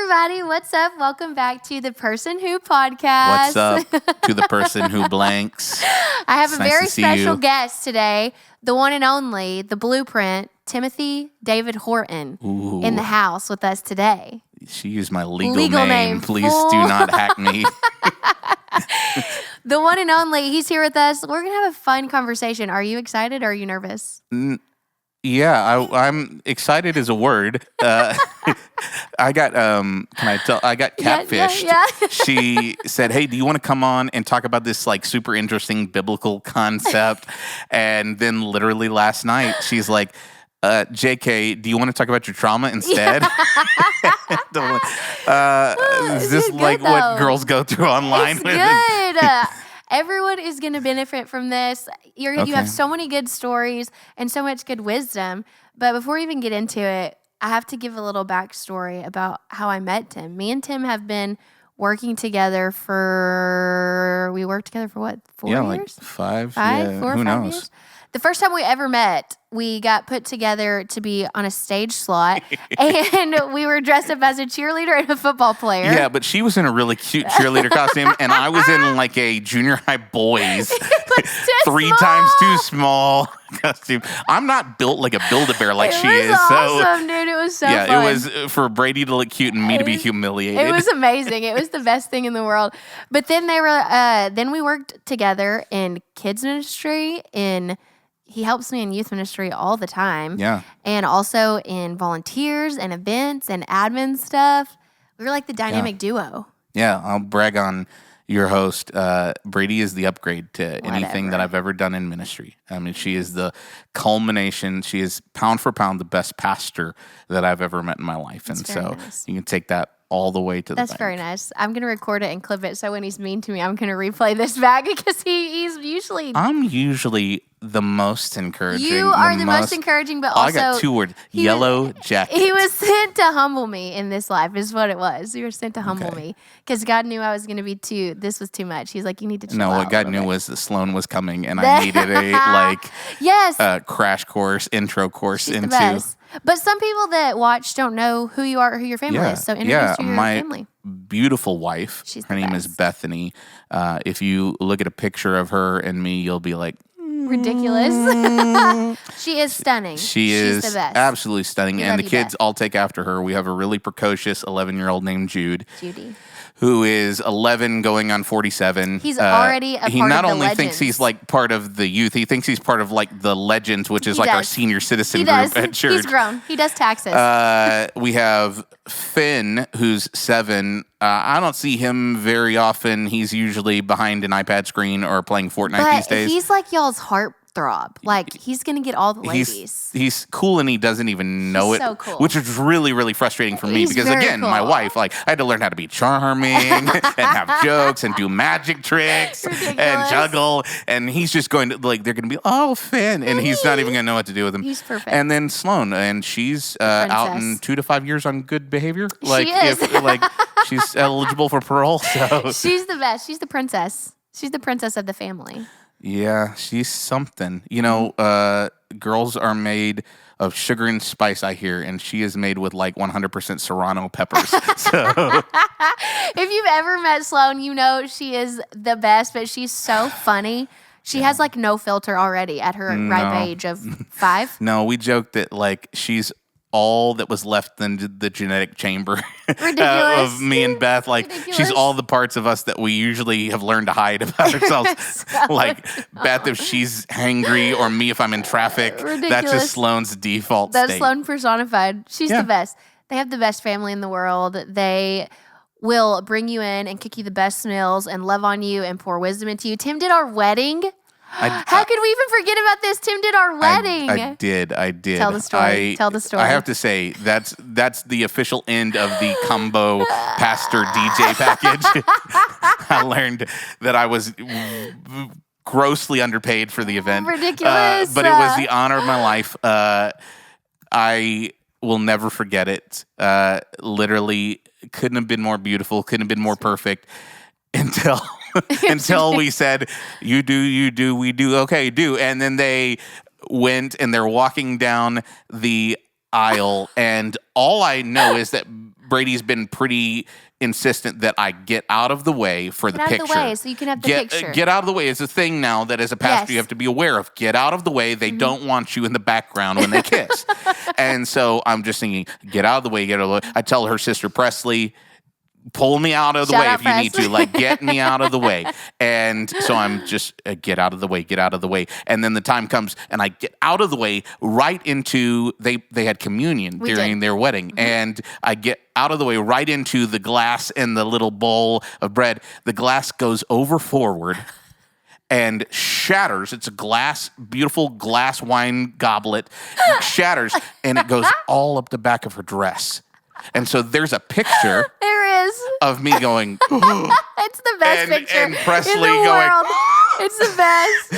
everybody. What's up? Welcome back to the Person Who podcast. What's up to the person who blanks? I have It's a nice very to see special you. guest today, the one and only, the blueprint, Timothy David Horton, Ooh. in the house with us today. She used my legal name. name. Please Fool. do not hack me. The one and only, he's here with us. We're going to have a fun conversation. Are you excited or are you nervous? Yeah, I'm excited as a word. I got catfished. Yeah. She said, "Hey, do you want to come on and talk about this like super interesting biblical concept?" And then literally last night, she's like, "JK, do you want to talk about your trauma instead?" Is this like though. what girls go through online? It's good. Everyone is going to benefit from this. You have so many good stories and so much good wisdom. But before we even get into it, I have to give a little backstory about how I met Tim. Me and Tim have been working together we worked together for what, 4 years? Like five? Yeah, 4 or 5 knows? years? The first time we ever met, we got put together to be on a stage slot, and we were dressed up as a cheerleader and a football player. Yeah, but she was in a really cute cheerleader costume, and I was in like a junior high boys, three times too small costume. I'm not built like a Build-A-Bear like she is. It was awesome, dude. It was so fun. Yeah, it was for Brady to look cute and me to be humiliated. It was amazing. It was the best thing in the world. But then then we worked together in kids ministry, he helps me in youth ministry all the time. Yeah. And also in volunteers and events and admin stuff. We were like the dynamic duo. Yeah, I'll brag on your host. Brady is the upgrade to anything that I've ever done in ministry. I mean, she is the culmination. She is pound for pound the best pastor that I've ever met in my life. That's and very so nice. you can take that all the way to the That's bank. very nice. I'm going to record it and clip it, so when he's mean to me, I'm going to replay this back because he's usually... I'm usually the most encouraging. You are the most encouraging, but also... I got 2 words. Yellow jacket. He was sent to humble me in this life, is what it was. You were sent to humble me because God knew I was going to be this was too much. He's like, you need to chill out. No, what God knew was that Sloan was coming, and I needed a yes. Crash course, intro course She's into... the best. But some people that watch don't know who you are or who your family is. So introduce to your family. Beautiful wife. She's her the name best. is Bethany. If you look at a picture of her and me, you'll be like, ridiculous. She is stunning. She's the best. Absolutely stunning. We And love the you, kids Beth. all take after her. We have a really precocious 11-year-old named Judy, Who is 11 going on 47. He's already a part of the He not only legends. thinks he's like part of the youth, he thinks he's part of like the legends, which is He like our does. senior citizen He group does. at church. He's grown. He does taxes. We have Finn, who's 7. I don't see him very often. He's usually behind an iPad screen or playing Fortnite these days. He's like y'all's heartthrob. Like, he's going to get all the ladies. He's cool and he doesn't even know He's it, so cool. which is really, really frustrating for me He's because, very again, cool. my wife, like, I had to learn how to be charming and have jokes and do magic tricks and juggle. And he's just going to, like, they're going to be, oh, Finn. And he's not even going to know what to do with him. He's perfect. And then Sloan, and she's out in 2 to 5 years on good behavior. Like, is. She's eligible for parole. So She's the best. She's the princess. She's the princess of the family. yeah, she's something. You know, girls are made of sugar and spice, I hear, and she is made with like 100% serrano peppers. So If you've ever met Sloan, you know she is the best, but she's so funny. She has like no filter already at her ripe age of 5. no, we joked that like she's all that was left in the genetic chamber Ridiculous. of me and Beth. Like Ridiculous. she's all the parts of us that we usually have learned to hide about ourselves. Like Beth if she's hangry or me if I'm in traffic. That's Ridiculous. just Sloan's default That's state. Sloan personified. She's the best. They have the best family in the world. They will bring you in and cook you the best meals and love on you and pour wisdom into you. Tim did our wedding. How could we even forget about this? Tim did our wedding. I did. Tell the story. Tell the story. I have to say that's the official end of the combo pastor DJ package. I learned that I was grossly underpaid for the event. Ridiculous. But it was the honor of my life. I will never forget it. Literally couldn't have been more beautiful, couldn't have been more perfect until we said, you do, we do, okay, do. And then they went and they're walking down the aisle, and all I know is that Brady's been pretty insistent that I get out of the way for the picture. Get out of the way so you can have the picture. Get out of the way is a thing now that as a pastor you have to be aware of. Get out of the way. They don't want you in the background when they kiss. And so I'm just thinking, get out of the way, get out of the way. I tell her sister Presley, pull me out of the way if you need to. Like, get me out of the way. And so I'm just, get out of the way, get out of the way. And then the time comes, and I get out of the way right into, they had communion during their wedding. And I get out of the way right into the glass and the little bowl of bread. The glass goes over forward and shatters. It's a glass, beautiful glass wine goblet, shatters, and it goes all up the back of her dress. And so there's a picture of me going, it's the best picture and Presley in the going, world. It's the best.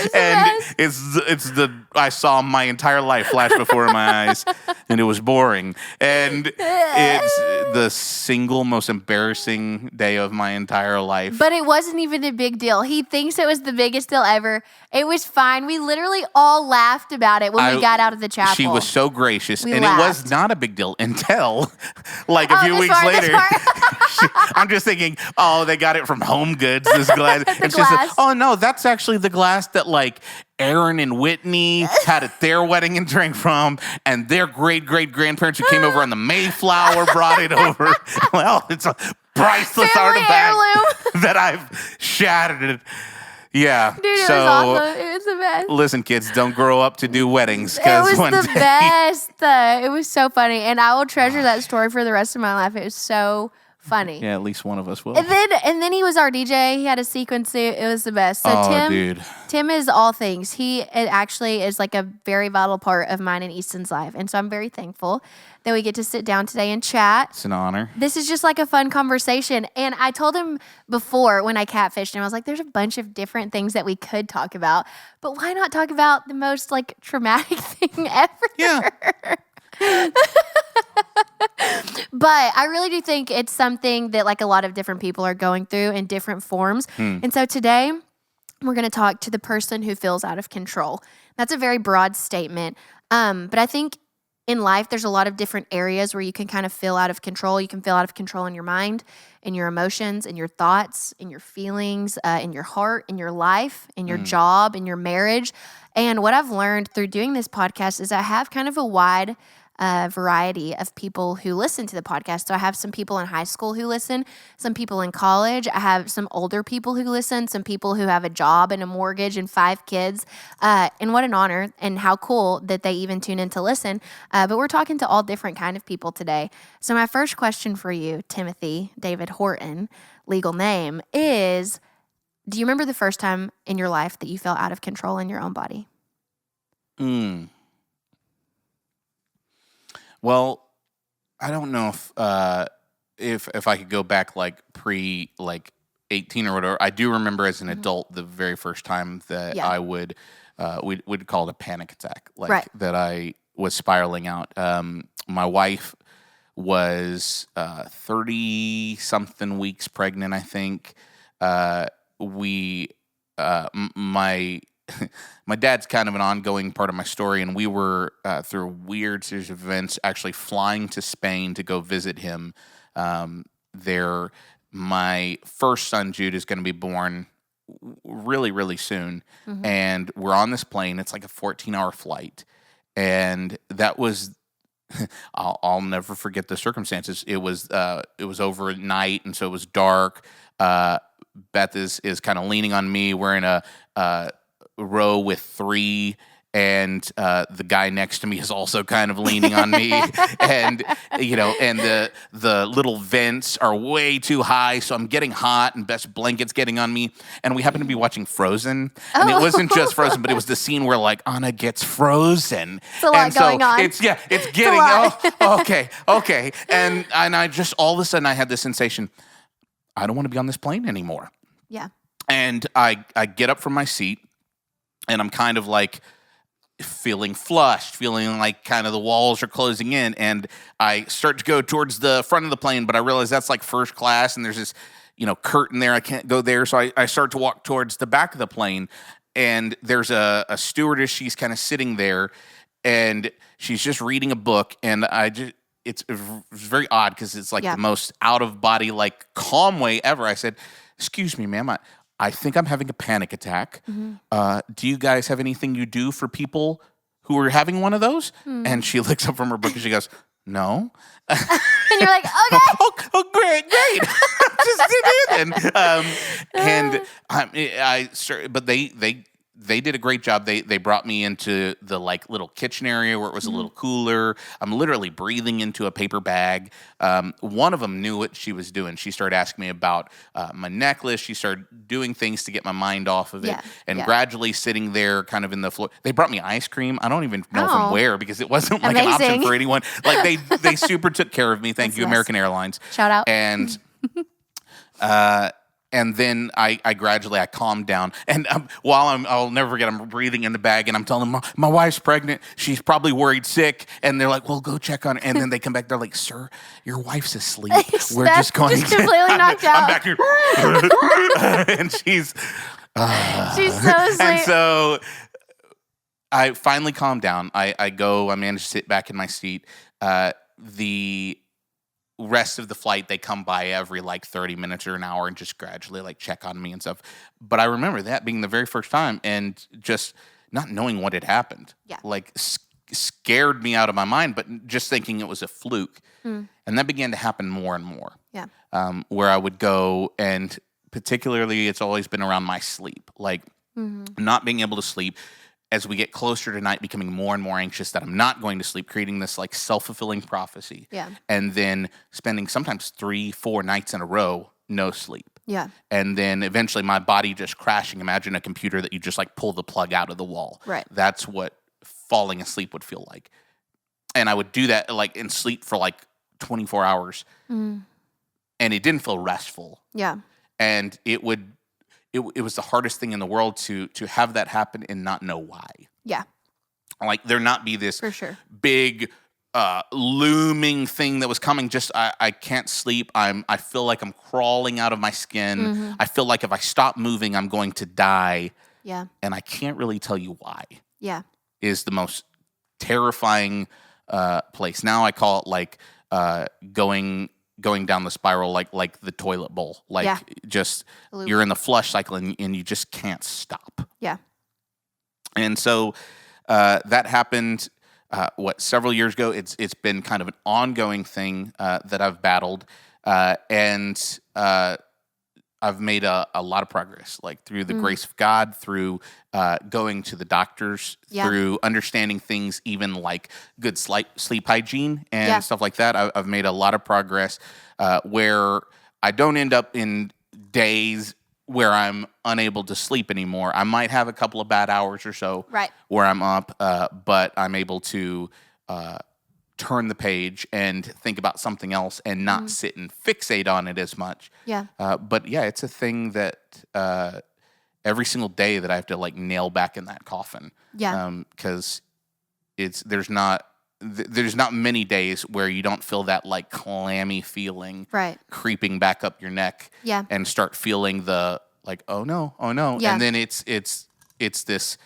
It's the I saw my entire life flash before my eyes, and it was boring. And it's the single most embarrassing day of my entire life. But it wasn't even a big deal. He thinks it was the biggest deal ever. It was fine. We literally all laughed about it when we got out of the chapel. She was so gracious, and laughed. It was not a big deal until like a few weeks later. I'm just thinking, oh, they got it from Home Goods, this glass. And she said, oh, no, that's actually the glass that like Aaron and Whitney had at their wedding and drank from, and their great-great-grandparents who came over on the Mayflower brought it over. Well, it's a priceless artifact that I've shattered. Yeah. Dude, it was awesome. It was the best. Listen, kids, don't grow up to do weddings. It was the best. It was so funny, and I will treasure that story for the rest of my life. It was so funny. Yeah, at least one of us will. And then he was our DJ. He had a sequin suit. It was the best. So Tim is all things. It actually is like a very vital part of mine and Easton's life. And so I'm very thankful that we get to sit down today and chat. It's an honor. This is just like a fun conversation. And I told him before when I catfished him, I was like, there's a bunch of different things that we could talk about, but why not talk about the most like traumatic thing ever? Yeah. But I really do think it's something that like a lot of different people are going through in different forms. And so today we're going to talk to the person who feels out of control. That's a very broad statement. But I think in life, there's a lot of different areas where you can kind of feel out of control. You can feel out of control in your mind, in your emotions, in your thoughts, in your feelings, in your heart, in your life, in your job, in your marriage. And what I've learned through doing this podcast is I have kind of a wide variety of people who listen to the podcast. So I have some people in high school who listen, some people in college. I have some older people who listen, some people who have a job and a mortgage and 5 kids. And what an honor and how cool that they even tune in to listen. But we're talking to all different kind of people today. So my first question for you, Timothy David Horton, legal name, is, do you remember the first time in your life that you felt out of control in your own body? Well, I don't know if I could go back like 18 or whatever. I do remember as an adult the very first time that I would we'd call it a panic attack, that I was spiraling out. My wife was 30-something weeks pregnant, I think. My dad's kind of an ongoing part of my story, and we were, through a weird series of events, actually flying to Spain to go visit him there. My first son, Jude, is going to be born really, really soon, and we're on this plane. It's like a 14-hour flight, and that was... I'll never forget the circumstances. It was over at night, and so it was dark. Beth is kind of leaning on me. We're in a row with 3, and the guy next to me is also kind of leaning on me, and the little vents are way too high, so I'm getting hot, and Beth's blanket's getting on me, and we happen to be watching Frozen, and it wasn't just Frozen, but it was the scene where like Anna gets frozen. It's a lot going on. It's getting okay, and I just all of a sudden I had this sensation, I don't want to be on this plane anymore. Yeah, and I get up from my seat, and I'm kind of like feeling flushed, feeling like kind of the walls are closing in, and I start to go towards the front of the plane, but I realize that's like first class, and there's this, curtain there. I can't go there, so I start to walk towards the back of the plane, and there's a stewardess. She's kind of sitting there, and she's just reading a book, and it's very odd because it's like Yeah. the most out of body, like calm way ever. I said, "Excuse me, ma'am. I think I'm having a panic attack. Do you guys have anything you do for people who are having one of those?" And she looks up from her book and she goes, "No." And you're like, okay. Oh, great. Just did it. I started, but they did a great job. They brought me into the like little kitchen area where it was a little cooler. I'm literally breathing into a paper bag. One of them knew what she was doing. She started asking me about my necklace. She started doing things to get my mind off of it. And gradually sitting there kind of in the floor. They brought me ice cream. I don't even know from where because it wasn't like an option for anyone. Like they super took care of me. Thank you, American Airlines. Shout out. And then I gradually calmed down. And I'll never forget, I'm breathing in the bag and I'm telling them, my wife's pregnant. She's probably worried sick. And they're like, well, go check on her. And then they come back. They're like, sir, your wife's asleep. We're just going to completely knocked out. I'm back here. And she's so asleep. And so I finally calmed down. I managed to sit back in my seat. The rest of the flight, they come by every like 30 minutes or an hour and just gradually like check on me and stuff. But I remember that being the very first time and just not knowing what had happened. Yeah. Like scared me out of my mind, but just thinking it was a fluke. And that began to happen more and more. Yeah. Where I would go, and particularly it's always been around my sleep. Like not being able to sleep. As we get closer to night, becoming more and more anxious that I'm not going to sleep, creating this like self-fulfilling prophecy. Yeah. And then spending sometimes 3-4 nights in a row, no sleep. Yeah. And then eventually my body just crashing. Imagine a computer that you just like pull the plug out of the wall. Right. That's what falling asleep would feel like. And I would do that like in sleep for like 24 hours. And it didn't feel restful. Yeah. And it was the hardest thing in the world to have that happen and not know why. Yeah. Like there not be this for sure big looming thing that was coming. Just I can't sleep. I feel like I'm crawling out of my skin. I feel like if I stop moving, I'm going to die. Yeah. And I can't really tell you why. Yeah. Is the most terrifying place. Now I call it like going down the spiral like the toilet bowl. Like just you're in the flush cycle and you just can't stop. Yeah. And so that happened several years ago. It's been kind of an ongoing thing that I've battled. And I've made a lot of progress, like through the grace of God, through going to the doctors, through understanding things, even like good sleep hygiene and stuff like that. I've made a lot of progress where I don't end up in days where I'm unable to sleep anymore. I might have a couple of bad hours or so where I'm up, but I'm able to turn the page and think about something else and not sit and fixate on it as much. Yeah. But yeah, it's a thing that every single day that I have to like nail back in that coffin. Yeah. Because there's not many days where you don't feel that like clammy feeling creeping back up your neck. Yeah. And start feeling the like, oh no. Yeah. And then it's this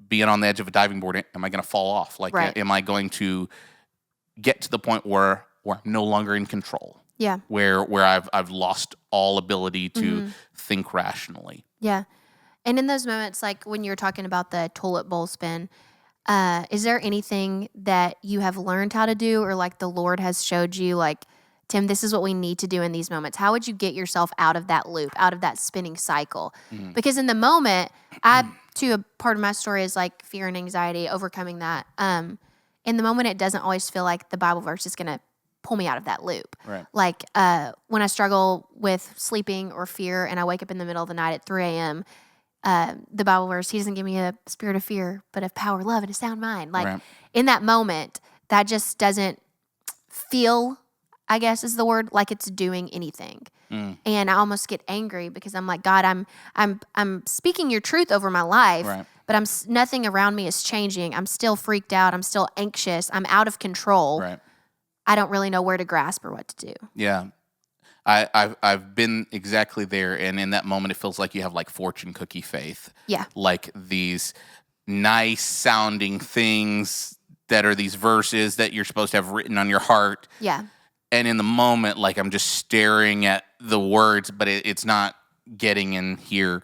being on the edge of a diving board. Am I going to fall off? Like, am I going to get to the point where I'm no longer in control? Yeah. Where I've lost all ability to think rationally. Yeah. And in those moments, like when you're talking about the toilet bowl spin, is there anything that you have learned how to do, or like the Lord has showed you, like, Tim, this is what we need to do in these moments? How would you get yourself out of that loop, out of that spinning cycle? Because in the moment, a part of my story is like fear and anxiety, overcoming that. In the moment, it doesn't always feel like the Bible verse is going to pull me out of that loop. Right. Like when I struggle with sleeping or fear and I wake up in the middle of the night at 3 a.m., the Bible verse, he doesn't give me a spirit of fear, but of power, love, and a sound mind. Like in that moment, that just doesn't feel, I guess is the word, like it's doing anything. And I almost get angry because I'm like, God, I'm speaking your truth over my life, but nothing around me is changing. I'm still freaked out. I'm still anxious. I'm out of control. I don't really know where to grasp or what to do. Yeah. I've been exactly there, and in that moment, it feels like you have like fortune cookie faith. Yeah. Like these nice sounding things that are these verses that you're supposed to have written on your heart. Yeah. And in the moment, like I'm just staring at the words, but it's not getting in here.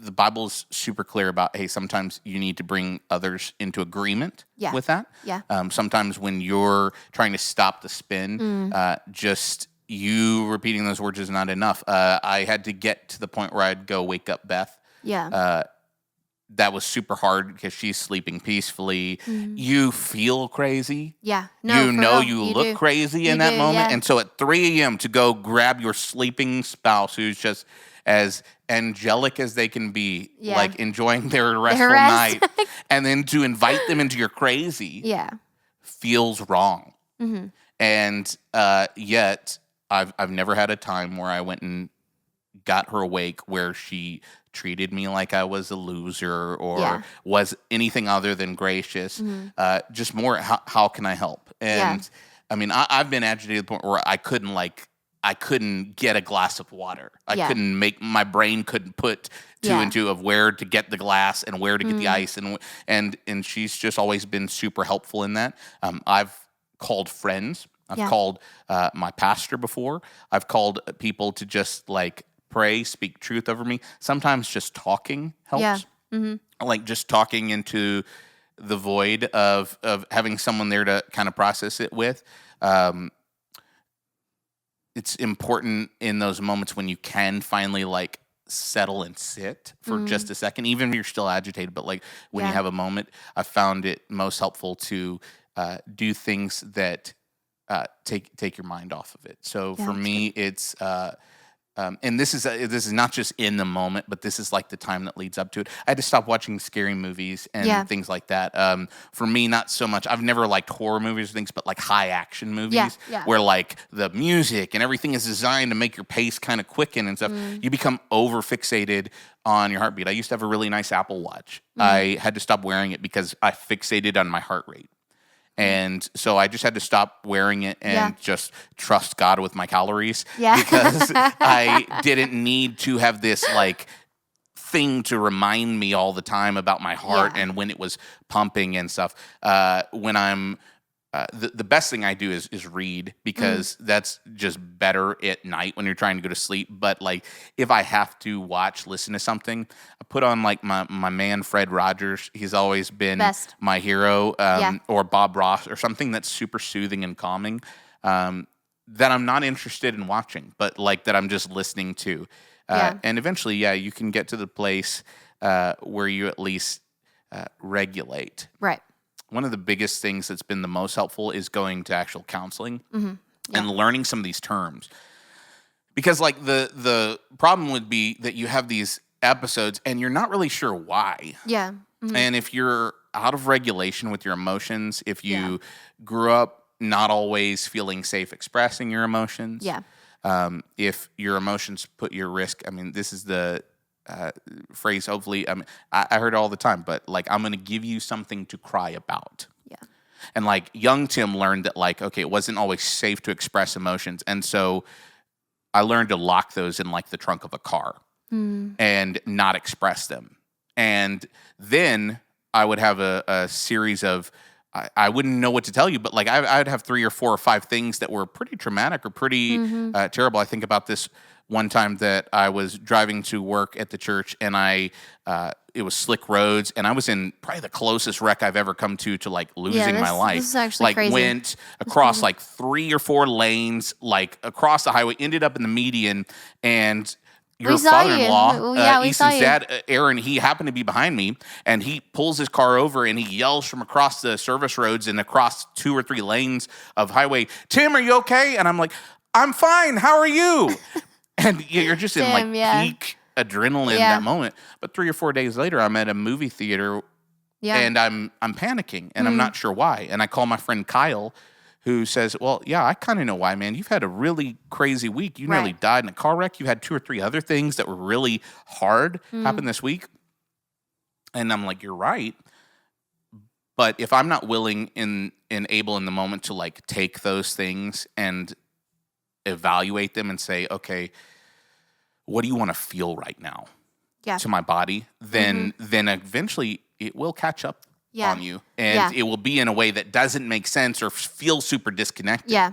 The Bible's super clear about, hey, sometimes you need to bring others into agreement with that. Yeah. Sometimes when you're trying to stop the spin, just you repeating those words is not enough. I had to get to the point where I'd go wake up Beth. Yeah. That was super hard because she's sleeping peacefully. You feel crazy. Yeah. No, you look crazy in that moment. Yeah. And so at 3 a.m. to go grab your sleeping spouse who's just as angelic as they can be, like enjoying their restful night, and then to invite them into your crazy feels wrong. Mm-hmm. And yet I've never had a time where I went and got her awake where she treated me like I was a loser or was anything other than gracious. Mm-hmm. Just more, how can I help? And I mean, I've been agitated to the point where I couldn't get a glass of water. My brain couldn't put two and two of where to get the glass and where to get the ice. And she's just always been super helpful in that. I've called friends. I've called my pastor before. I've called people to just like pray, speak truth over me. Sometimes just talking helps. Yeah. Mm-hmm. Like just talking into the void of having someone there to kind of process it with. It's important in those moments when you can finally like settle and sit for just a second, even if you're still agitated. But like when you have a moment, I found it most helpful to do things that take your mind off of it. So for me, it's and this is not just in the moment, but this is like the time that leads up to it. I had to stop watching scary movies and things like that. For me, not so much. I've never liked horror movies or things, but like high action movies where like the music and everything is designed to make your pace kind of quicken and stuff. You become over fixated on your heartbeat. I used to have a really nice Apple Watch. I had to stop wearing it because I fixated on my heart rate. And so I just had to stop wearing it and just trust God with my calories because I didn't need to have this like thing to remind me all the time about my heart and when it was pumping and stuff. When I'm the best thing I do is read because that's just better at night when you're trying to go to sleep. But like if I have to listen to something, I put on like my man Fred Rogers. He's always been my hero, or Bob Ross or something that's super soothing and calming that I'm not interested in watching, but like that I'm just listening to. And eventually, you can get to the place where you at least regulate. Right. One of the biggest things that's been the most helpful is going to actual counseling and learning some of these terms. Because like the problem would be that you have these episodes and you're not really sure why. Yeah. Mm-hmm. And if you're out of regulation with your emotions, if you grew up not always feeling safe expressing your emotions, if your emotions put you at risk, I mean, this is the phrase, hopefully, I heard it all the time, but like, I'm going to give you something to cry about. Yeah. And like young Tim learned that like, okay, it wasn't always safe to express emotions. And so I learned to lock those in like the trunk of a car and not express them. And then I would have a series of, I wouldn't know what to tell you, but like I'd have 3 or 4 or 5 things that were pretty traumatic or pretty terrible. I think about this one time that I was driving to work at the church and it was slick roads and I was in probably the closest wreck I've ever come to like losing my life. This is actually like crazy. Went across like 3 or 4 lanes, like across the highway, ended up in the median, and your father-in-law, Easton's dad, Aaron, he happened to be behind me, and he pulls his car over, and he yells from across the service roads and across 2 or 3 lanes of highway, "Tim, are you okay?" And I'm like, "I'm fine. How are you?" And you're just in like peak adrenaline in that moment. But 3 or 4 days later, I'm at a movie theater, and I'm panicking, and I'm not sure why. And I call my friend Kyle, who says, "Well, yeah, I kind of know why, man. You've had a really crazy week. You nearly died in a car wreck. You had 2 or 3 other things that were really hard happen this week." And I'm like, "You're right." But if I'm not willing and able in the moment to like take those things and evaluate them and say, okay, what do you want to feel right now to my body? Then eventually it will catch up on you. And it will be in a way that doesn't make sense or feel super disconnected. Yeah.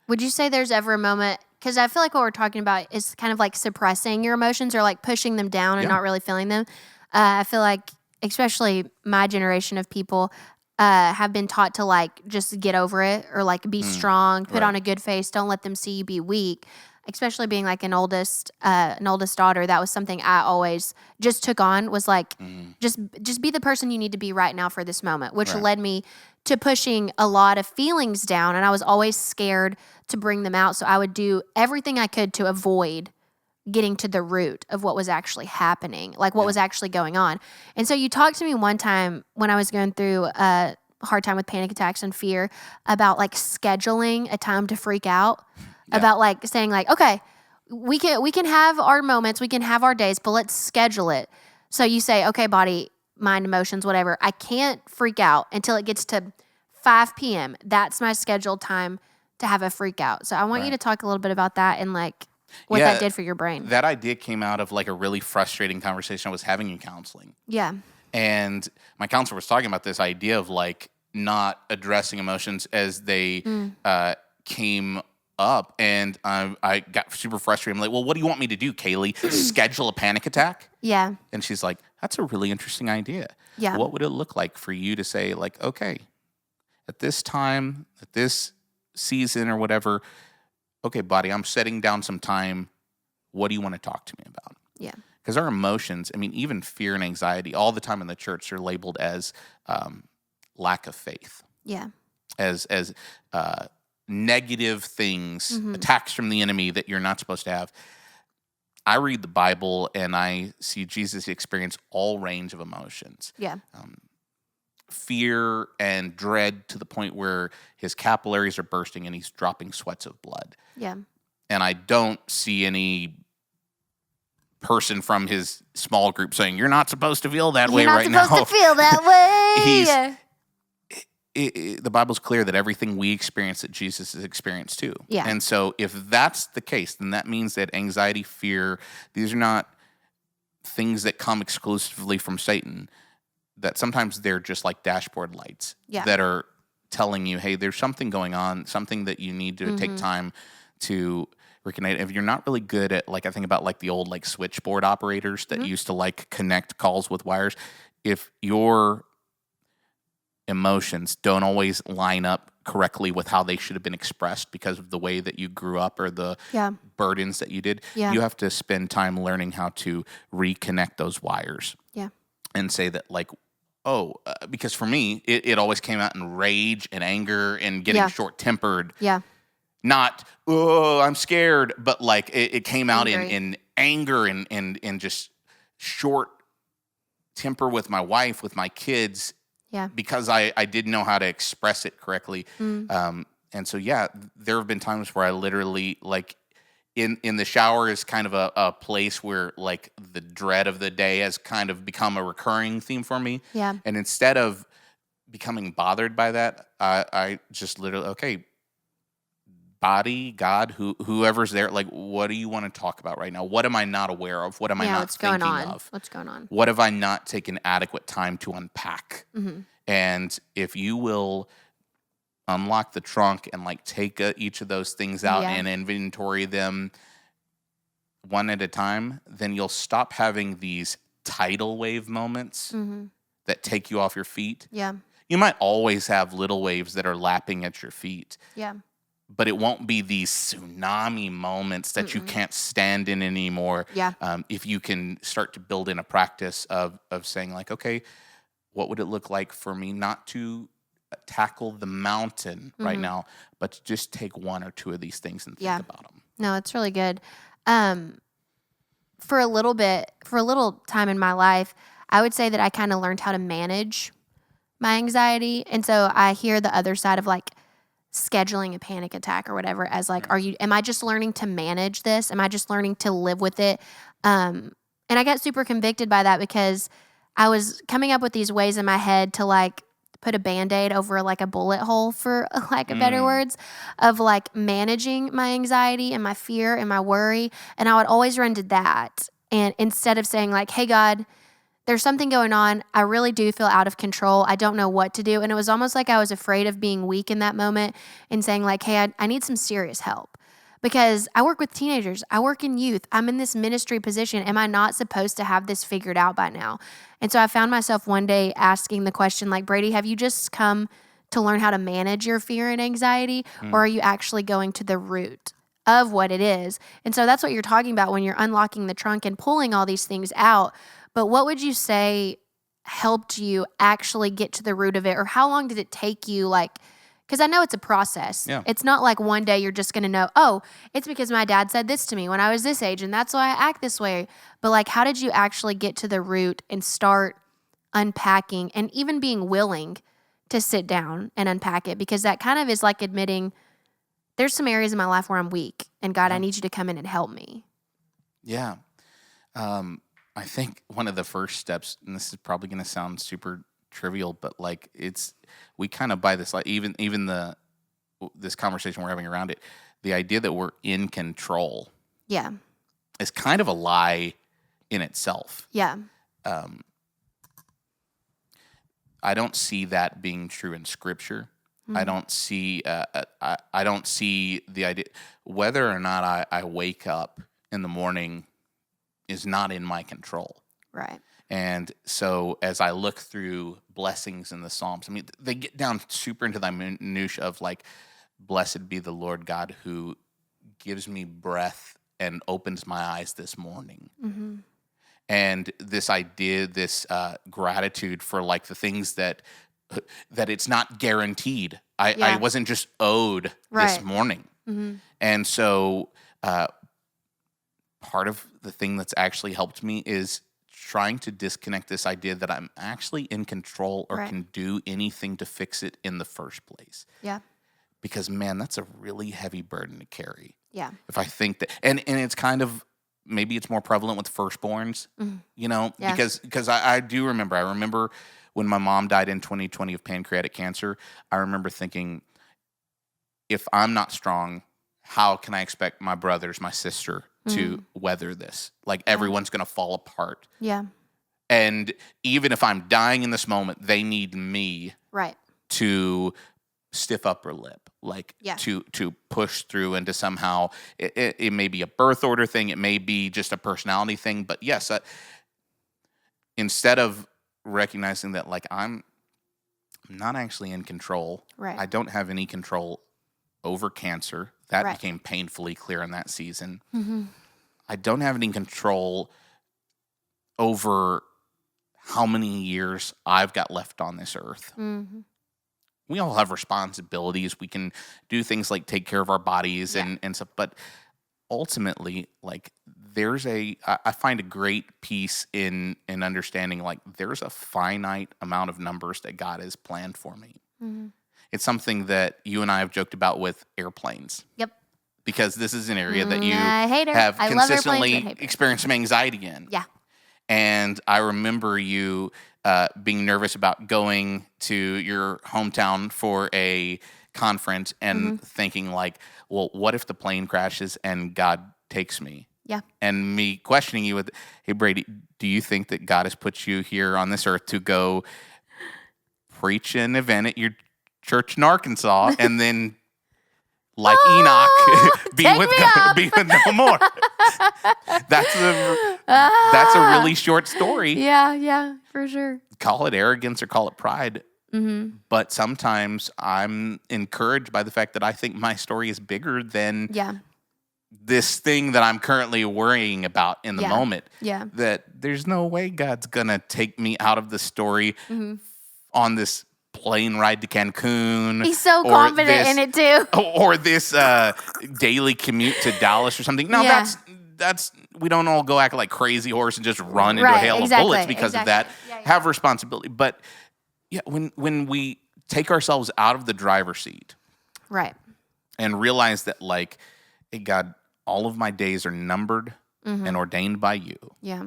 Would you say there's ever a moment, because I feel like what we're talking about is kind of like suppressing your emotions or like pushing them down and not really feeling them. I feel like, especially my generation of people, have been taught to like just get over it or like be strong, put on a good face, don't let them see you be weak. Especially being like an oldest daughter, that was something I always just took on, was like, just be the person you need to be right now for this moment, which led me to pushing a lot of feelings down. And I was always scared to bring them out. So I would do everything I could to avoid getting to the root of what was actually happening, like what was actually going on. And so you talked to me one time when I was going through a hard time with panic attacks and fear about like scheduling a time to freak out. About like saying like, okay, we can have our moments, we can have our days, but let's schedule it. So you say, okay, body, mind, emotions, whatever. I can't freak out until it gets to 5 p.m. That's my scheduled time to have a freak out. So I want you to talk a little bit about that and like what that did for your brain. That idea came out of like a really frustrating conversation I was having in counseling. Yeah. And my counselor was talking about this idea of like not addressing emotions as they came up, and I got super frustrated. I'm like, well, what do you want me to do, Kaylee? Schedule a panic attack? Yeah. And she's like, that's a really interesting idea. Yeah. What would it look like for you to say like, okay, at this time, at this season or whatever, okay, buddy, I'm setting down some time. What do you want to talk to me about? Yeah. Because our emotions, I mean, even fear and anxiety, all the time in the church are labeled as lack of faith. Yeah. As negative things, attacks from the enemy that you're not supposed to have. I read the Bible and I see Jesus experience all range of emotions. Yeah. Fear and dread to the point where his capillaries are bursting and he's dropping sweats of blood. Yeah. And I don't see any person from his small group saying, you're not supposed to feel that way right now. You're not supposed to feel that way. The Bible's clear that everything we experience that Jesus has experienced too. Yeah. And so if that's the case, then that means that anxiety, fear, these are not things that come exclusively from Satan, that sometimes they're just like dashboard lights that are telling you, hey, there's something going on, something that you need to take time to reconnect. If you're not really good at, like, I think about like the old like switchboard operators that used to like connect calls with wires. If your emotions don't always line up correctly with how they should have been expressed because of the way that you grew up or the burdens that you did, you have to spend time learning how to reconnect those wires. Yeah. And say that like, because for me, it always came out in rage and anger and getting short-tempered. Yeah. Not, I'm scared, but like it came out in anger and just short temper with my wife, with my kids. Yeah. Because I didn't know how to express it correctly. And so, there have been times where I literally, like, in the shower is kind of a place where, like, the dread of the day has kind of become a recurring theme for me. Yeah. And instead of becoming bothered by that, I just literally, okay, body, God, whoever's there, like, what do you want to talk about right now? What am I not aware of? What am I not thinking of? What's going on? What have I not taken adequate time to unpack? And if you will unlock the trunk and like take each of those things out and inventory them one at a time, then you'll stop having these tidal wave moments that take you off your feet. Yeah. You might always have little waves that are lapping at your feet. Yeah. But it won't be these tsunami moments that you can't stand in anymore. Yeah. If you can start to build in a practice of saying like, okay, what would it look like for me not to tackle the mountain right now, but to just take one or two of these things and think about them? No, it's really good. For a little time in my life, I would say that I kind of learned how to manage my anxiety. And so I hear the other side of like, scheduling a panic attack or whatever as like, am I just learning to manage this? Am I just learning to live with it? And I got super convicted by that because I was coming up with these ways in my head to like put a Band-Aid over like a bullet hole, for lack of better words, of like managing my anxiety and my fear and my worry. And I would always run to that. And instead of saying like, hey God, there's something going on. I really do feel out of control. I don't know what to do. And it was almost like I was afraid of being weak in that moment and saying like, hey, I need some serious help. Because I work with teenagers. I work in youth. I'm in this ministry position. Am I not supposed to have this figured out by now? And so I found myself one day asking the question like, Brady, have you just come to learn how to manage your fear and anxiety? Or are you actually going to the root of what it is? And so that's what you're talking about when you're unlocking the trunk and pulling all these things out. But what would you say helped you actually get to the root of it? Or how long did it take you, like, because I know it's a process. Yeah. It's not like one day you're just going to know, oh, it's because my dad said this to me when I was this age, and that's why I act this way. But like, how did you actually get to the root and start unpacking and even being willing to sit down and unpack it? Because that kind of is like admitting there's some areas in my life where I'm weak, and God, I need you to come in and help me. Yeah. I think one of the first steps, and this is probably going to sound super trivial, but like we kind of buy this, like even this conversation we're having around it, the idea that we're in control, is kind of a lie in itself. I don't see that being true in Scripture. I don't see I don't see the idea whether or not I wake up in the morning is not in my control. Right. And so as I look through blessings in the Psalms, I mean, they get down super into the minutia of like, blessed be the Lord God who gives me breath and opens my eyes this morning. Mm-hmm. And this idea, this gratitude for like the things that it's not guaranteed. I wasn't just owed this morning. Mm-hmm. And so part of the thing that's actually helped me is trying to disconnect this idea that I'm actually in control or can do anything to fix it in the first place. Yeah. Because, man, that's a really heavy burden to carry. Yeah. If I think that, and it's kind of, maybe it's more prevalent with firstborns, you know, because I do remember, I remember when my mom died in 2020 of pancreatic cancer, I remember thinking, if I'm not strong, how can I expect my brothers, my sister to weather this? Like everyone's going to fall apart. Yeah. And even if I'm dying in this moment, they need me to stiff upper lip, like to push through and to somehow, it may be a birth order thing. It may be just a personality thing. But yes, instead of recognizing that like I'm not actually in control, I don't have any control over cancer. That became painfully clear in that season. Mm-hmm. I don't have any control over how many years I've got left on this earth. Mm-hmm. We all have responsibilities. We can do things like take care of our bodies and stuff. But ultimately, like I find a great peace in understanding like there's a finite amount of numbers that God has planned for me. Mm-hmm. It's something that you and I have joked about with airplanes. Yep. Because this is an area that you have consistently experienced some anxiety in. Yeah. And I remember you being nervous about going to your hometown for a conference and thinking like, well, what if the plane crashes and God takes me? Yeah. And me questioning you with, hey, Brady, do you think that God has put you here on this earth to go preach an event at your church in Arkansas and then like Enoch be with no more? That's a really short story. Yeah, for sure. Call it arrogance or call it pride. Mm-hmm. But sometimes I'm encouraged by the fact that I think my story is bigger than this thing that I'm currently worrying about in the moment. Yeah. That there's no way God's gonna take me out of the story on this plane ride to Cancun. He's so confident in it too. Or this daily commute to Dallas or something. No, that's we don't all go act like crazy horse and just run into a hail of bullets because of that. Have responsibility. But yeah, when we take ourselves out of the driver's seat, and realize that like, hey God, all of my days are numbered and ordained by you. Yeah.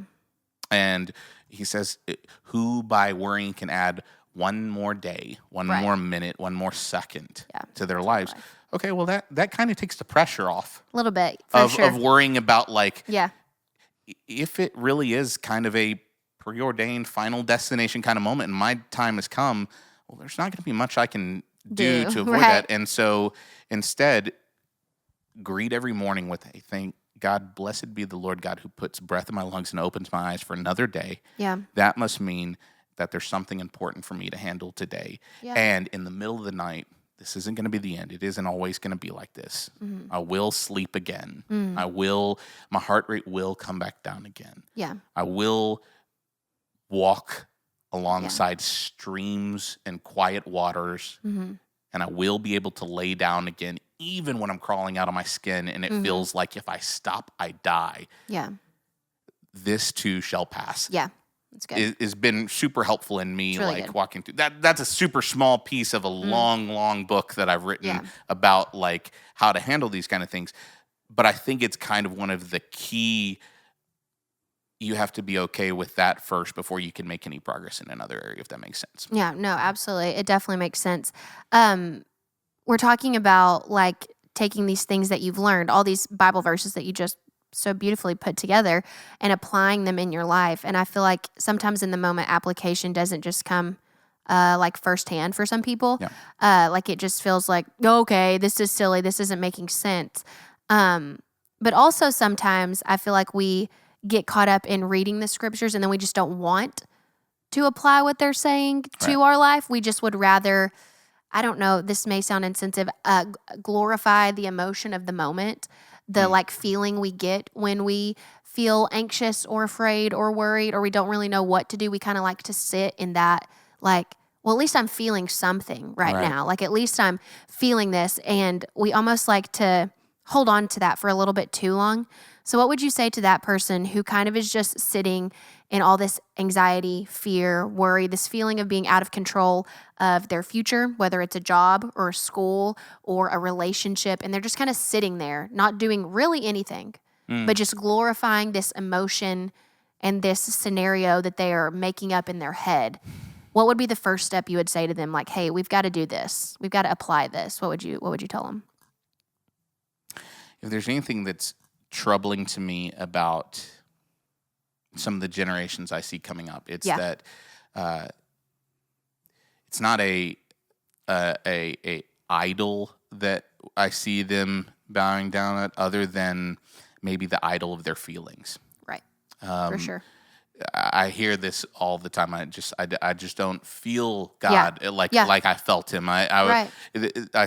And he says, who by worrying can add one more day, one more minute, one more second to their lives. Okay, well, that kind of takes the pressure off. A little bit, of worrying about, like, if it really is kind of a preordained final destination kind of moment and my time has come, well, there's not going to be much I can do to avoid that. And so instead, greet every morning with a thank God, blessed be the Lord God who puts breath in my lungs and opens my eyes for another day. Yeah. That must mean that there's something important for me to handle today. Yeah. And in the middle of the night, this isn't going to be the end. It isn't always going to be like this. I will sleep again. My heart rate will come back down again. Yeah. I will walk alongside streams and quiet waters. And I will be able to lay down again, even when I'm crawling out of my skin and it feels like if I stop, I die. Yeah. This too shall pass. Yeah. That's good. It's been super helpful in me, really like walking through that. That's a super small piece of a long book that I've written about like how to handle these kind of things. But I think it's kind of one of the key. You have to be okay with that first before you can make any progress in another area, if that makes sense. Yeah, no, absolutely. It definitely makes sense. We're talking about like taking these things that you've learned, all these Bible verses that you just so beautifully put together and applying them in your life. And I feel like sometimes in the moment application doesn't just come like firsthand for some people. Yeah. Like it just feels like, okay, this is silly. This isn't making sense. But also sometimes I feel like we get caught up in reading the scriptures and then we just don't want to apply what they're saying to our life. We just would rather, I don't know, this may sound insensitive, glorify the emotion of the moment, the like feeling we get when we feel anxious or afraid or worried or we don't really know what to do. We kind of like to sit in that like, well, at least I'm feeling something right now. Like at least I'm feeling this. And we almost like to hold on to that for a little bit too long. So what would you say to that person who kind of is just sitting in all this anxiety, fear, worry, this feeling of being out of control of their future, whether it's a job or a school or a relationship, and they're just kind of sitting there, not doing really anything, but just glorifying this emotion and this scenario that they are making up in their head? What would be the first step you would say to them? Like, hey, we've got to do this. We've got to apply this. What would you tell them? If there's anything that's troubling to me about some of the generations I see coming up, it's that it's not a idol that I see them bowing down at, other than maybe the idol of their feelings. Right. For sure. I hear this all the time. I just don't feel God like I felt him. I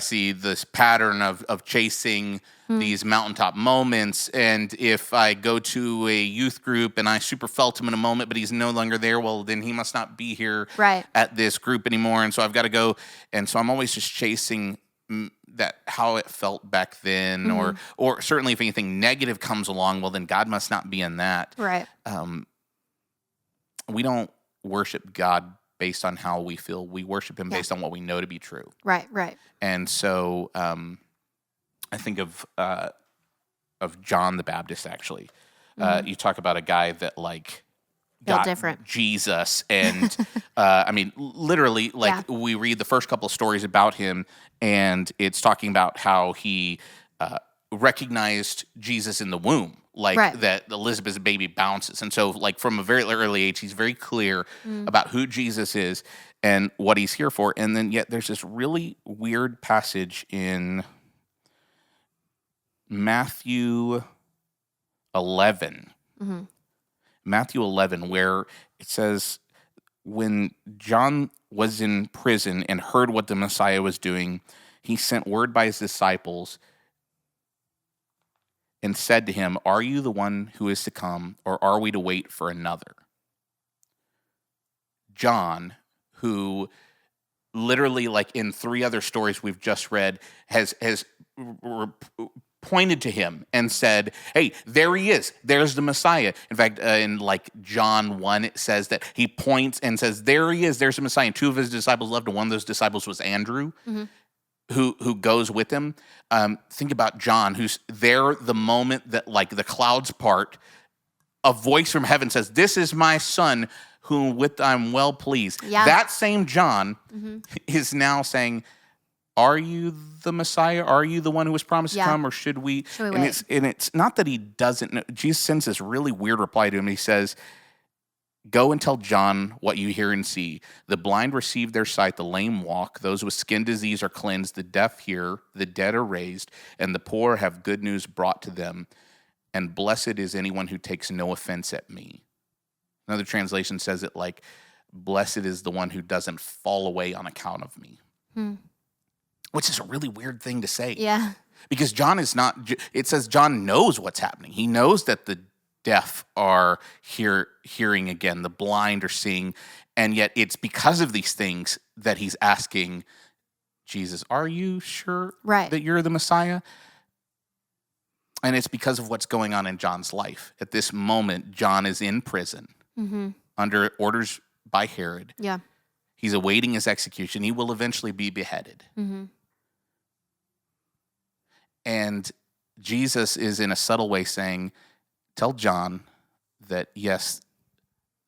see this pattern of chasing these mountaintop moments, and if I go to a youth group and I super felt him in a moment, but he's no longer there, well, then he must not be here at this group anymore, and so I've got to go. And so I'm always just chasing that how it felt back then, or certainly if anything negative comes along, well, then God must not be in that. Right. We don't worship God based on how we feel. We worship him based on what we know to be true. Right, right. And so I think of John the Baptist, actually. You talk about a guy that like got different. Jesus, and I mean, literally, like we read the first couple of stories about him, and it's talking about how he recognized Jesus in the womb. Like that Elizabeth's baby bounces. And so like from a very early age, he's very clear about who Jesus is and what he's here for. And then yet there's this really weird passage in Matthew 11. Matthew 11, where it says, when John was in prison and heard what the Messiah was doing, he sent word by his disciples and said to him, "Are you the one who is to come, or are we to wait for another?" John, who literally, like in 3 other stories we've just read, has pointed to him and said, "Hey, there he is. There's the Messiah." In fact, in like John 1, it says that he points and says, "There he is. There's the Messiah." And 2 of his disciples left, and one of those disciples was Andrew. Who goes with him. Think about John, who's there the moment that like the clouds part, a voice from heaven says, "This is my son whom with I'm well pleased." That same John is now saying, "Are you the Messiah? Are you the one who was promised to come, or should we wait?" And it's not that he doesn't know. Jesus sends this really weird reply to him. He says, Go and tell John what you hear and see. The blind receive their sight, the lame walk, those with skin disease are cleansed, the deaf hear, the dead are raised, and the poor have good news brought to them. And blessed is anyone who takes no offense at me. Another translation says it like, blessed is the one who doesn't fall away on account of me. Which is a really weird thing to say. Yeah. Because John is not, it says John knows what's happening. He knows that the deaf are hearing again, the blind are seeing, and yet it's because of these things that he's asking Jesus, are you sure that you're the Messiah? And it's because of what's going on in John's life. At this moment, John is in prison under orders by Herod. Yeah. He's awaiting his execution. He will eventually be beheaded. And Jesus is in a subtle way saying, tell John that, yes,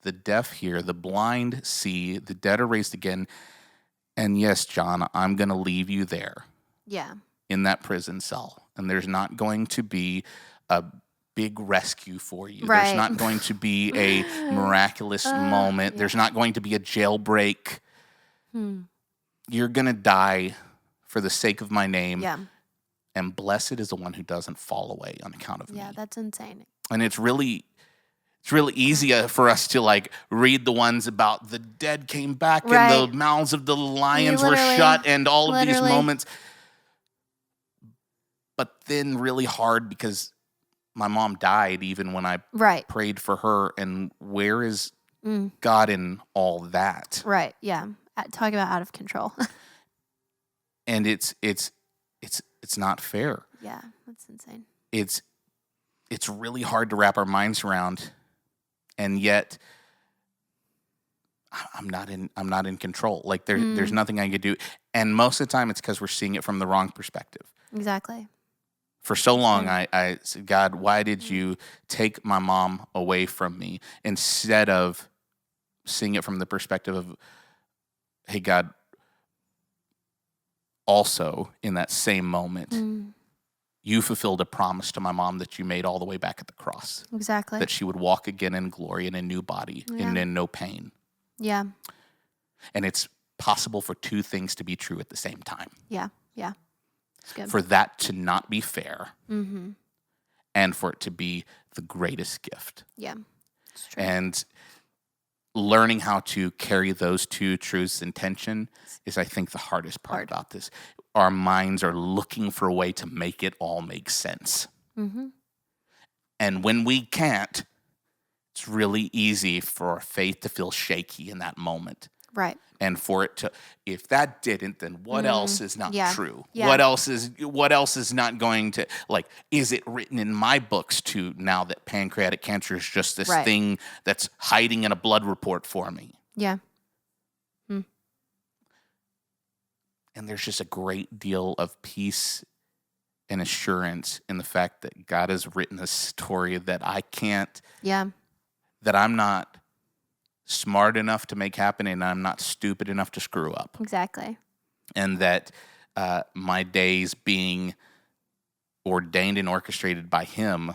the deaf hear, the blind see, the dead are raised again. And yes, John, I'm going to leave you there. Yeah. In that prison cell. And there's not going to be a big rescue for you. Right. There's not going to be a miraculous moment. Yeah. There's not going to be a jailbreak. You're going to die for the sake of my name. Yeah. And blessed is the one who doesn't fall away on account of me. Yeah, that's insane. And it's really easy for us to like read the ones about the dead came back and the mouths of the lions were shut and all of these moments. But then really hard because my mom died even when I prayed for her. And where is God in all that? Right. Yeah. Talk about out of control. And it's not fair. Yeah, that's insane. It's really hard to wrap our minds around, and yet I'm not in control. Like there's nothing I can do, and most of the time it's because we're seeing it from the wrong perspective. Exactly. For so long, I said, God, why did you take my mom away from me? Instead of seeing it from the perspective of, hey, God, also in that same moment, you fulfilled a promise to my mom that you made all the way back at the cross. Exactly. That she would walk again in glory in a new body and in no pain. Yeah. And it's possible for two things to be true at the same time. Yeah, yeah. It's good. For that to not be fair and for it to be the greatest gift. Yeah, it's true. And learning how to carry those two truths in tension is, I think, the hardest part about this. Our minds are looking for a way to make it all make sense. And when we can't, it's really easy for our faith to feel shaky in that moment. Right. And for it to, if that didn't, then what else is not true? Yeah. What else is not going to, like, is it written in my books too now that pancreatic cancer is just this thing that's hiding in a blood report for me? Yeah. And there's just a great deal of peace and assurance in the fact that God has written a story that I can't, that I'm not smart enough to make happen, and I'm not stupid enough to screw up. Exactly. And that my days being ordained and orchestrated by Him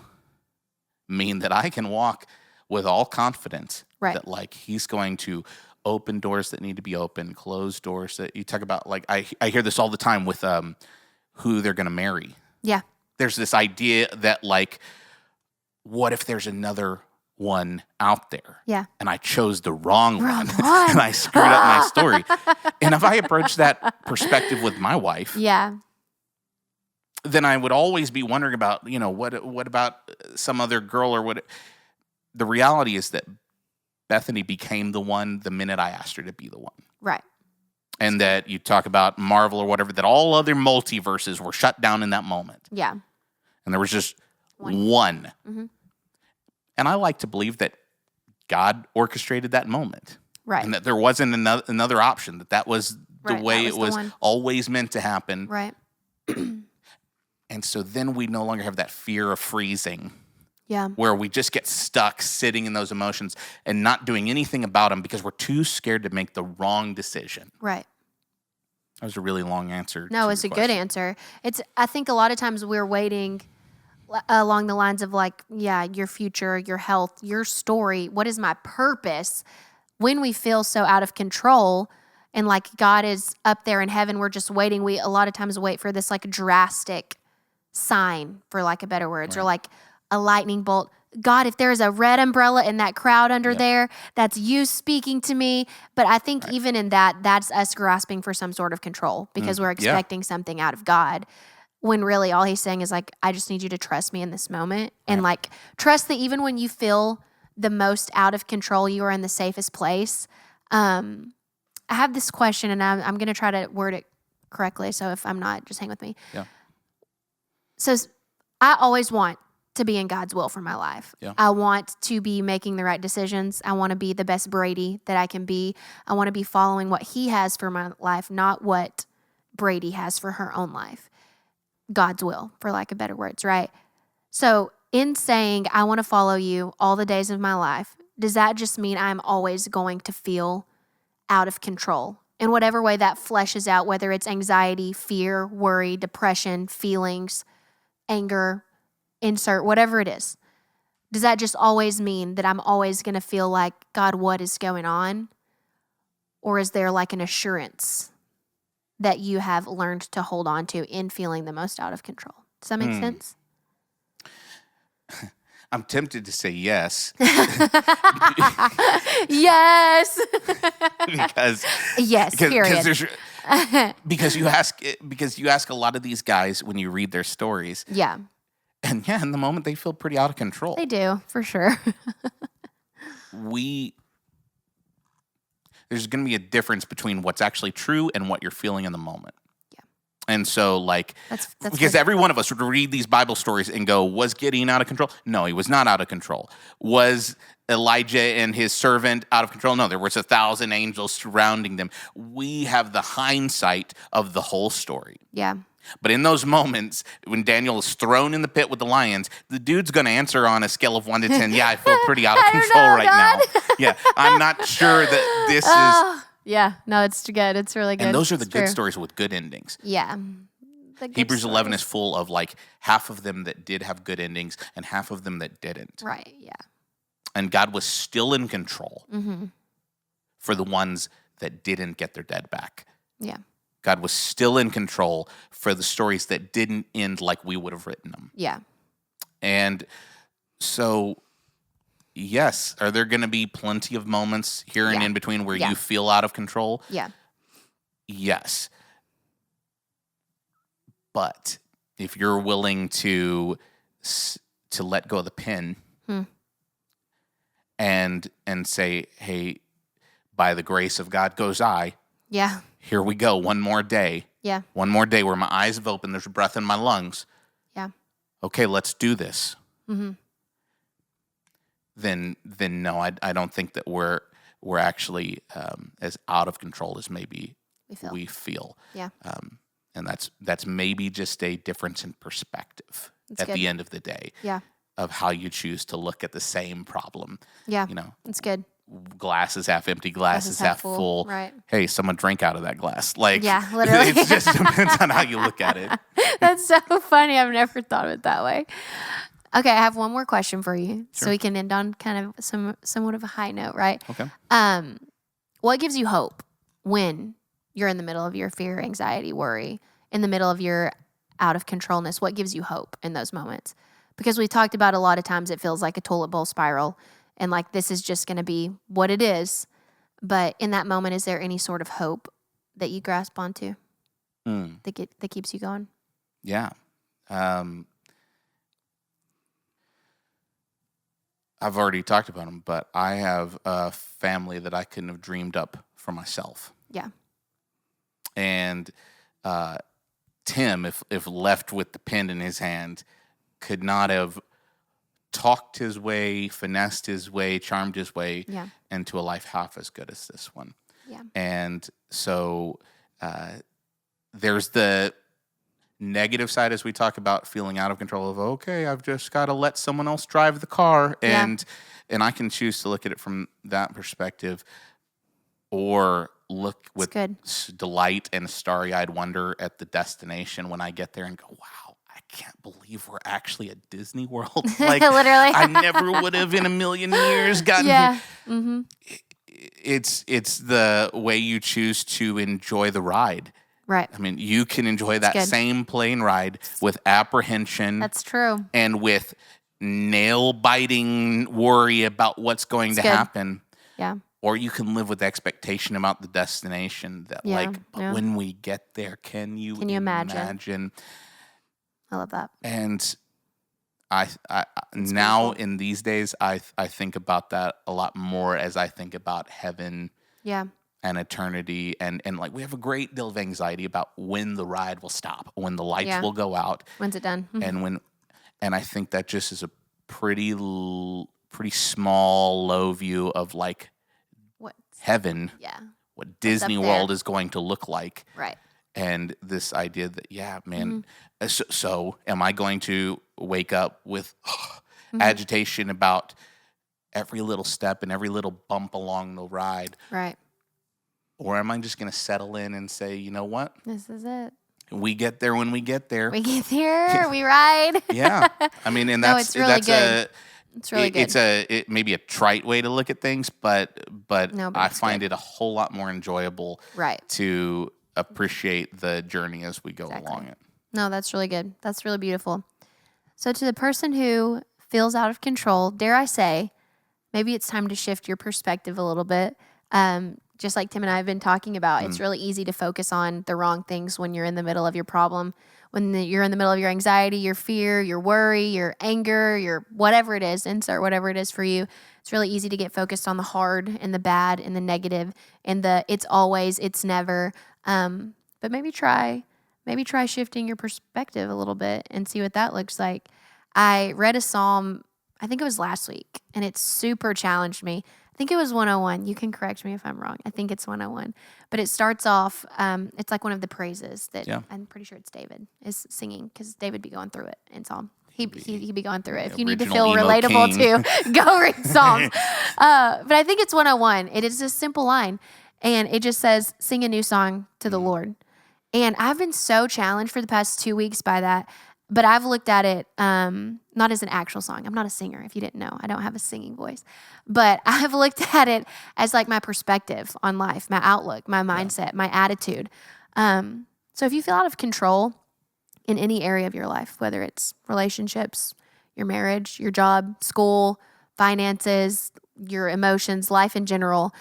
mean that I can walk with all confidence that, like, He's going to open doors that need to be open, close doors that you talk about. Like, I hear this all the time with who they're going to marry. Yeah. There's this idea that, like, what if there's another one out there? Yeah. And I chose the wrong one. And I screwed up my story. And if I approach that perspective with my wife, then I would always be wondering about, you know, what about some other girl or what? The reality is that Bethany became the one the minute I asked her to be the one. Right. And that you talk about Marvel or whatever, that all other multiverses were shut down in that moment. Yeah. And there was just one. And I like to believe that God orchestrated that moment. Right. And that there wasn't another option, that was the way it was always meant to happen. Right. And so then we no longer have that fear of freezing. Yeah. Where we just get stuck sitting in those emotions and not doing anything about them because we're too scared to make the wrong decision. Right. That was a really long answer. No, it's a good answer. I think a lot of times we're waiting, along the lines of like, yeah, your future, your health, your story. What is my purpose? When we feel so out of control and like God is up there in heaven, we're just waiting. We a lot of times wait for this like drastic sign, for lack of better words, or like a lightning bolt. God, if there's a red umbrella in that crowd under there, that's you speaking to me. But I think even in that, that's us grasping for some sort of control because we're expecting something out of God. When really all he's saying is like, I just need you to trust me in this moment. And like, trust that even when you feel the most out of control, you are in the safest place. I have this question and I'm going to try to word it correctly. So if I'm not, just hang with me. Yeah. So I always want to be in God's will for my life. Yeah. I want to be making the right decisions. I want to be the best Brady that I can be. I want to be following what he has for my life, not what Brady has for her own life. God's will, for lack of better words, right? So in saying, I want to follow you all the days of my life, does that just mean I'm always going to feel out of control? In whatever way that fleshes out, whether it's anxiety, fear, worry, depression, feelings, anger, insert, whatever it is. Does that just always mean that I'm always going to feel like, God, what is going on? Or is there like an assurance that you have learned to hold on to in feeling the most out of control? Does that make sense? I'm tempted to say yes. Yes. because you ask a lot of these guys when you read their stories. Yeah. And yeah, in the moment they feel pretty out of control. They do, for sure. There's going to be a difference between what's actually true and what you're feeling in the moment. Yeah. And so like, that's because every one of us would read these Bible stories and go, was Gideon out of control? No, he was not out of control. Was Elijah and his servant out of control? No, there was 1,000 angels surrounding them. We have the hindsight of the whole story. Yeah. But in those moments, when Daniel is thrown in the pit with the lions, the dude's going to answer on a scale of 1 to 10. Yeah, I feel pretty out of control right now. Yeah, I'm not sure that this is... Yeah, no, it's good. It's really good. And those are the good stories with good endings. Yeah. Hebrews 11 is full of like half of them that did have good endings and half of them that didn't. Right, yeah. And God was still in control for the ones that didn't get their dead back. Yeah. God was still in control for the stories that didn't end like we would have written them. Yeah. And so, yes, are there going to be plenty of moments here and in between where you feel out of control? Yeah. Yes. But if you're willing to let go of the pen and say, hey, by the grace of God goes I. Yeah. Here we go. One more day. Yeah. One more day where my eyes have opened. There's breath in my lungs. Yeah. Okay, let's do this. Mm-hmm. Then no, I don't think that we're actually as out of control as maybe we feel. Yeah. And that's maybe just a difference in perspective the end of the day. Yeah. Of how you choose to look at the same problem. Yeah. It's good. Glass is half empty, glass is half full. Right. Hey, someone drank out of that glass. Like, yeah, literally. It just depends on how you look at it. That's so funny. I've never thought of it that way. Okay, I have one more question for you, so we can end on kind of somewhat of a high note, right? Okay. What gives you hope when you're in the middle of your fear, anxiety, worry, in the middle of your out of controlness? What gives you hope in those moments? Because we talked about a lot of times it feels like a toilet bowl spiral. And like, this is just going to be what it is. But in that moment, is there any sort of hope that you grasp onto that keeps you going? Yeah. I've already talked about them, but I have a family that I couldn't have dreamed up for myself. Yeah. And Tim, if left with the pen in his hand, could not have talked his way, finessed his way, charmed his way into a life half as good as this one. Yeah. And so there's the negative side as we talk about feeling out of control of, okay, I've just got to let someone else drive the car. And I can choose to look at it from that perspective or look with delight and starry-eyed wonder at the destination when I get there and go, wow, I can't believe we're actually at Disney World. Like, literally, I never would have in a million years gotten yeah. here. Mm-hmm. It's the way you choose to enjoy the ride. Right. I mean, you can enjoy that same plane ride with apprehension. That's true. And with nail-biting worry about what's going to happen. Yeah. Or you can live with expectation about the destination that but when we get there, can you imagine? I love that. And I now beautiful. In these days, I think about that a lot more as I think about heaven. Yeah. And eternity, and like we have a great deal of anxiety about when the ride will stop, when the lights will go out. When's it done? Mm-hmm. And I think that just is a pretty small, low view of like heaven. Yeah. What Disney World is going to look like. Right. And this idea that, man, so am I going to wake up with agitation about every little step and every little bump along the ride? Right. Or am I just going to settle in and say, you know what? This is it. We get there when we get there. We get there, we ride. Yeah. I mean, and it's really good. It's really good. It may be a trite way to look at things, but I find it a whole lot more enjoyable to appreciate the journey as we go along it. No, that's really good. That's really beautiful. So to the person who feels out of control, dare I say, maybe it's time to shift your perspective a little bit. Just like Tim and I have been talking about, it's really easy to focus on the wrong things when you're in the middle of your problem, when you're in the middle of your anxiety, your fear, your worry, your anger, your whatever it is, insert whatever it is for you. It's really easy to get focused on the hard and the bad and the negative and the it's always, it's never. But maybe try shifting your perspective a little bit and see what that looks like. I read a psalm, I think it was last week, and it super challenged me. I think it was 101. You can correct me if I'm wrong. I think it's 101. But it starts off, it's like one of the praises that I'm pretty sure it's David is singing because David be going through it in Psalm. He'd be going through it. If you need to feel relatable too, go read Psalms. But I think it's 101. It is a simple line. And it just says, sing a new song to the Lord. And I've been so challenged for the past 2 weeks by that. But I've looked at it not as an actual song. I'm not a singer, if you didn't know. I don't have a singing voice. But I've looked at it as like my perspective on life, my outlook, my mindset, my attitude. So if you feel out of control in any area of your life, whether it's relationships, your marriage, your job, school, finances, your emotions, life in general,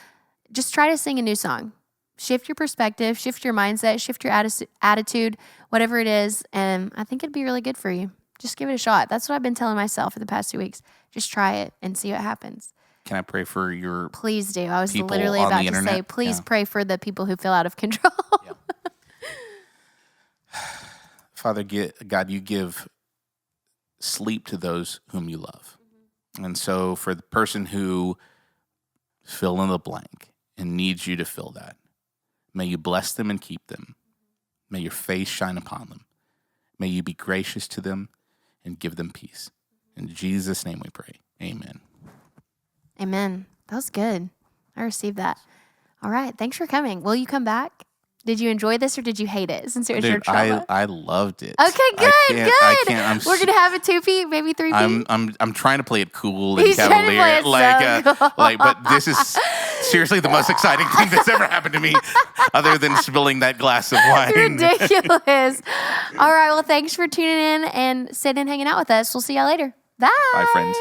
just try to sing a new song. Shift your perspective, shift your mindset, shift your attitude, whatever it is, and I think it'd be really good for you. Just give it a shot. That's what I've been telling myself for the past 2 weeks. Just try it and see what happens. Can I pray for your Please do. I was literally about to say, please pray for the people who feel out of control. Father, God, you give sleep to those whom you love. And so for the person who fill in the blank and needs you to fill that, may you bless them and keep them. May your face shine upon them. May you be gracious to them and give them peace. In Jesus' name we pray. Amen. Amen. That was good. I received that. All right. Thanks for coming. Will you come back? Did you enjoy this or did you hate it since it was your trauma? I loved it. Okay, good. We're gonna have a 2-peat, maybe 3-peat. I'm trying to play it cool and cavalier, but this is seriously the most exciting thing that's ever happened to me, other than spilling that glass of wine. Ridiculous. All right, well, thanks for tuning in and sitting and hanging out with us. We'll see y'all later. Bye. Bye, friends.